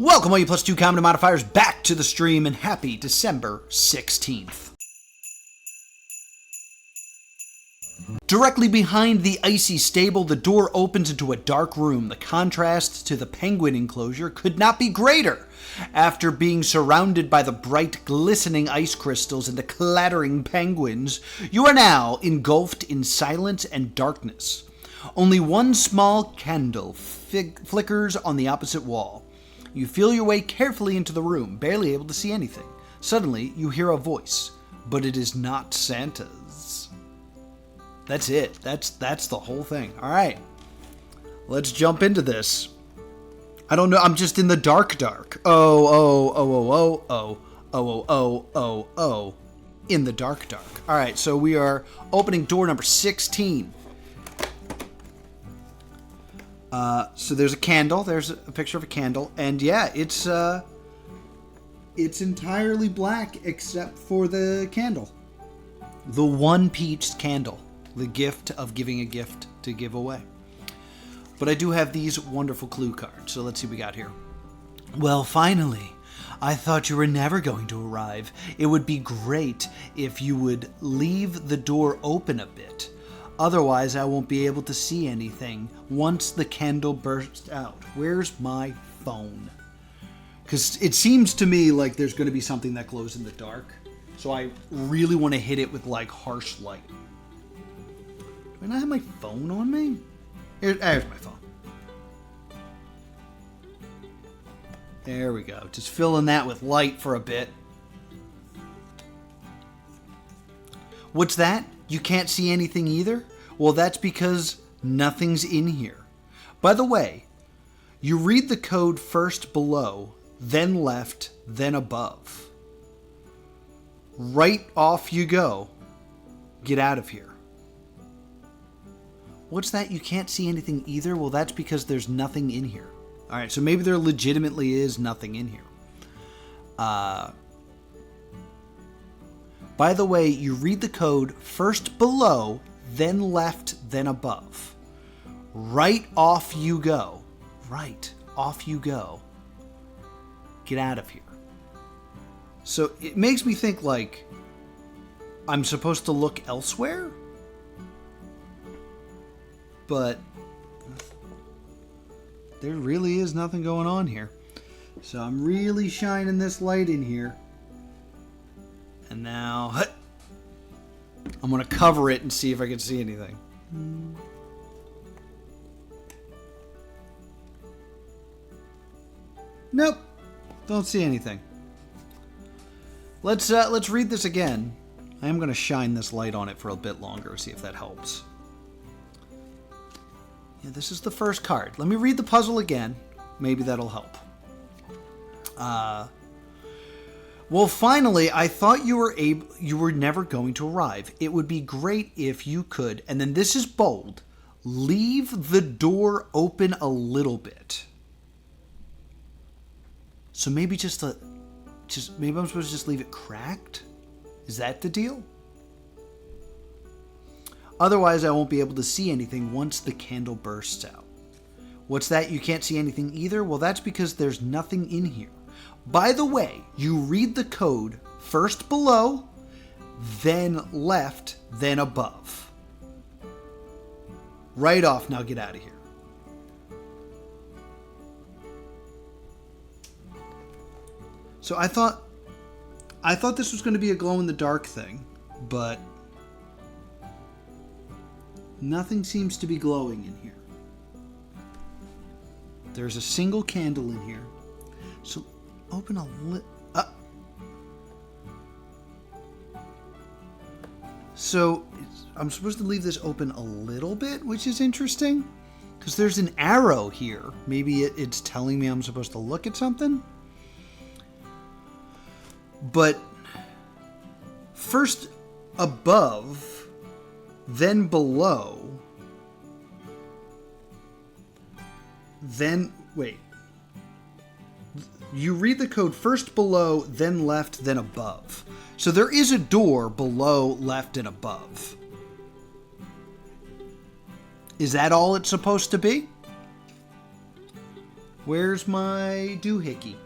Welcome all you plus 2 comedy modifiers back to the stream and happy December 16th. Directly behind the icy stable, the door opens into a dark room. The contrast to the penguin enclosure could not be greater. After being surrounded by the bright, glistening ice crystals and the clattering penguins, you are now engulfed in silence and darkness. Only one small candle flickers on the opposite wall. You feel your way carefully into the room, barely able to see anything. Suddenly, you hear a voice, but it is not Santa's. That's it. That's the whole thing. All right. Let's jump into this. I don't know. I'm just in the dark. In the dark. All right. So we are opening door number 16. So there's a candle. There's a picture of a candle, and yeah, it's entirely black except for the candle, the one peach candle, the gift of giving a gift to give away. But I do have these wonderful clue cards, so let's see what we got here. Well, finally, I thought you were never going to arrive. It would be great if you would leave the door open a bit. Otherwise, I won't be able to see anything once the candle bursts out. Where's my phone? Because it seems to me like there's going to be something that glows in the dark. So I really want to hit it with, like, harsh light. Do I not have my phone on me? There's my phone. There we go. Just filling that with light for a bit. What's that? You can't see anything either? Well, that's because nothing's in here. By the way, you read the code first below, then left, then above. Right off you go. Get out of here. What's that? You can't see anything either? Well, that's because there's nothing in here. All right, so maybe there legitimately is nothing in here. By the way, you read the code first below, then left, then above. Right off you go. Right off you go. Get out of here. So it makes me think, like, I'm supposed to look elsewhere? But there really is nothing going on here. So I'm really shining this light in here. And now, I'm going to cover it and see if I can see anything. Nope. Don't see anything. Let's read this again. I am going to shine this light on it for a bit longer, see if that helps. Yeah, this is the first card. Let me read the puzzle again. Maybe that'll help. Well, finally, I thought you were never going to arrive. It would be great if you could, and then this is bold, leave the door open a little bit. So maybe maybe I'm supposed to just leave it cracked? Is that the deal? Otherwise, I won't be able to see anything once the candle bursts out. What's that? You can't see anything either? Well, that's because there's nothing in here. By the way, you read the code first below, then left, then above. Right off, now get out of here. So I thought this was going to be a glow-in-the-dark thing, but nothing seems to be glowing in here. There's a single candle in here. So open a So I'm supposed to leave this open a little bit, which is interesting, because there's an arrow here. Maybe it's telling me I'm supposed to look at something. But first above, then below, then wait. You read the code first below, then left, then above. So there is a door below, left, and above. Is that all it's supposed to be? Where's my doohickey?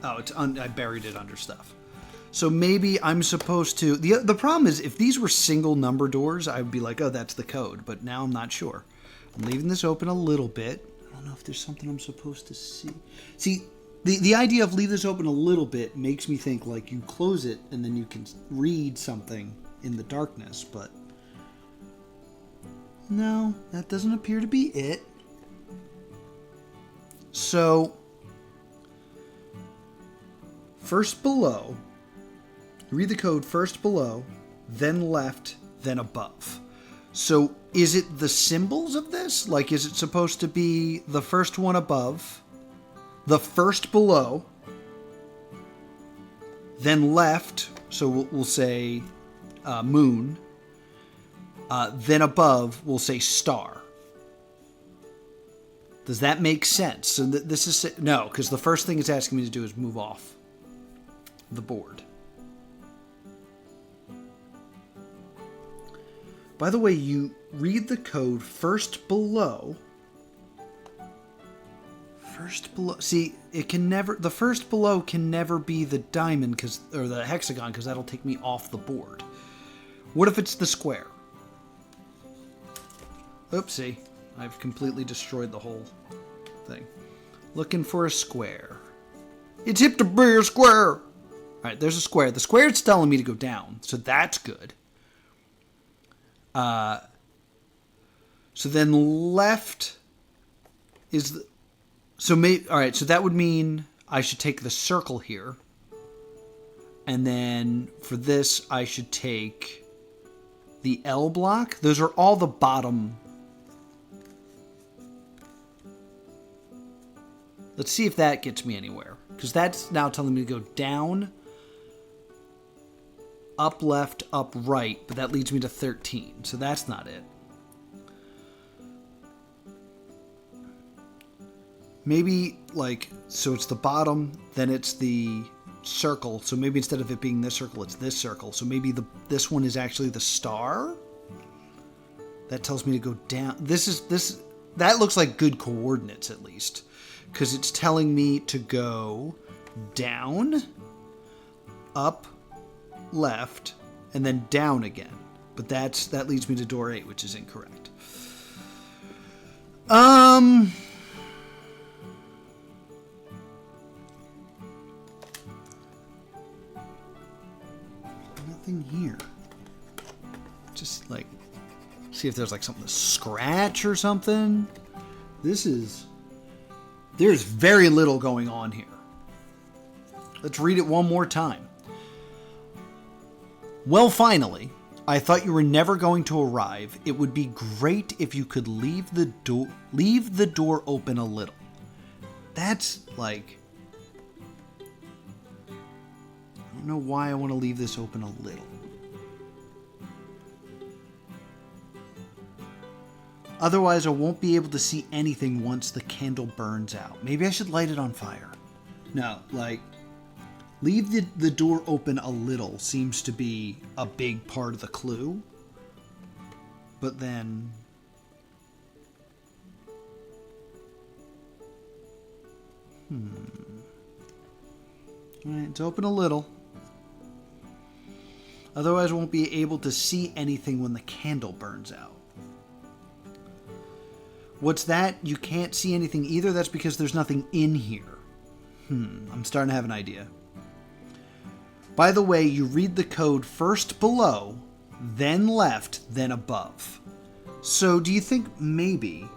Oh, I buried it under stuff. So maybe I'm supposed to... The problem is, if these were single number doors, I would be like, oh, that's the code. But now I'm not sure. I'm leaving this open a little bit. I don't know if there's something I'm supposed to see. See, the idea of leave this open a little bit makes me think like you close it and then you can read something in the darkness. But no, that doesn't appear to be it. So... first below, read the code first below, then left, then above. So is it the symbols of this? Like, is it supposed to be the first one above, the first below, then left, so we'll say moon, then above, we'll say star. Does that make sense? So this is... no, because the first thing it's asking me to do is move off the board. By the way, you read the code first below. First below. See, it can never... the first below can never be the diamond, or the hexagon, because that'll take me off the board. What if it's the square? Oopsie. I've completely destroyed the whole thing. Looking for a square. It's hip to be a square! Alright, there's a square. The square is telling me to go down, so that's good. So then left is... alright, so that would mean I should take the circle here. And then for this, I should take the L block. Those are all the bottom... let's see if that gets me anywhere. Because that's now telling me to go down... up, left, up, right, but that leads me to 13, so that's not it. Maybe, like, so it's the bottom, then it's the circle, so maybe instead of it being this circle, it's this circle, so maybe this one is actually the star? That tells me to go down. That looks like good coordinates, at least, because it's telling me to go down, up, left, and then down again. But that leads me to door 8, which is incorrect. Nothing here. Just like see if there's like something to scratch or something. There's very little going on here. Let's read it one more time. Well, finally, I thought you were never going to arrive. It would be great if you could leave the door open a little. That's like... I don't know why I want to leave this open a little. Otherwise, I won't be able to see anything once the candle burns out. Maybe I should light it on fire. No, like... leave the door open a little seems to be a big part of the clue. But then... Alright, it's open a little. Otherwise, I won't be able to see anything when the candle burns out. What's that? You can't see anything either? That's because there's nothing in here. I'm starting to have an idea. By the way, you read the code first below, then left, then above. So do you think maybe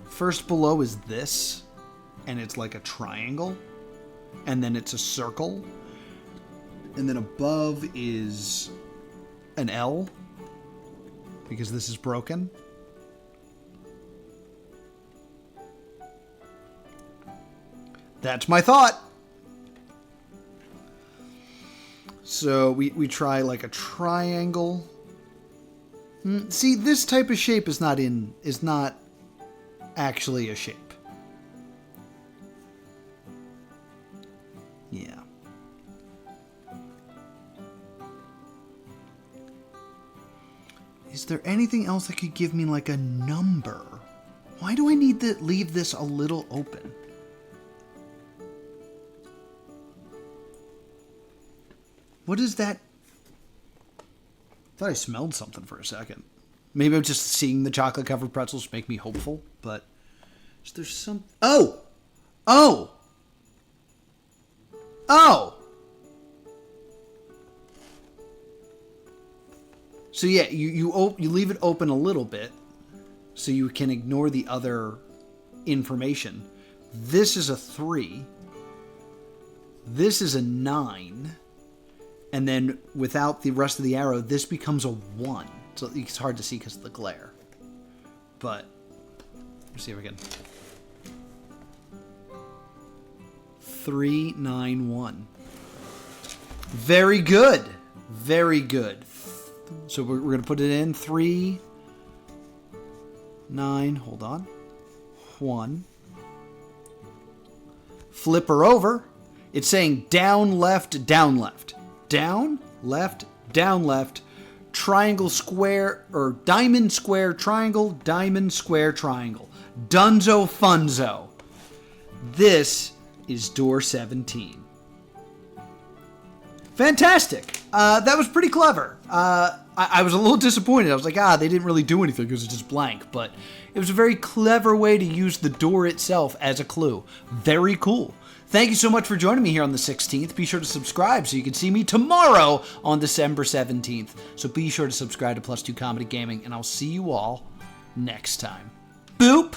first below is this, and it's like a triangle, and then it's a circle, and then above is an L, because this is broken? That's my thought! So we try like a triangle. See, this type of shape is not actually a shape. Yeah. Is there anything else that could give me like a number? Why do I need to leave this a little open? What is that? I thought I smelled something for a second. Maybe I'm just seeing the chocolate-covered pretzels make me hopeful, but there's some... Oh! Oh! Oh! So yeah, you leave it open a little bit so you can ignore the other information. This is a 3. This is a 9. And then without the rest of the arrow, this becomes a 1. So it's hard to see because of the glare. But let's see if we can. 3, 9, 1. Very good. Very good. So we're going to put it in 3, 9, hold on, 1. Flip her over. It's saying down, left, down, left. Down, left, down, left. Triangle, square, or diamond, square, triangle, diamond, square, triangle. Dunzo funzo. This is door 17. Fantastic. That was pretty clever. I was a little disappointed. I was like, they didn't really do anything because it's just blank. But it was a very clever way to use the door itself as a clue. Very cool. Thank you so much for joining me here on the 16th. Be sure to subscribe so you can see me tomorrow on December 17th. So be sure to subscribe to Plus2 Comedy Gaming, and I'll see you all next time. Boop!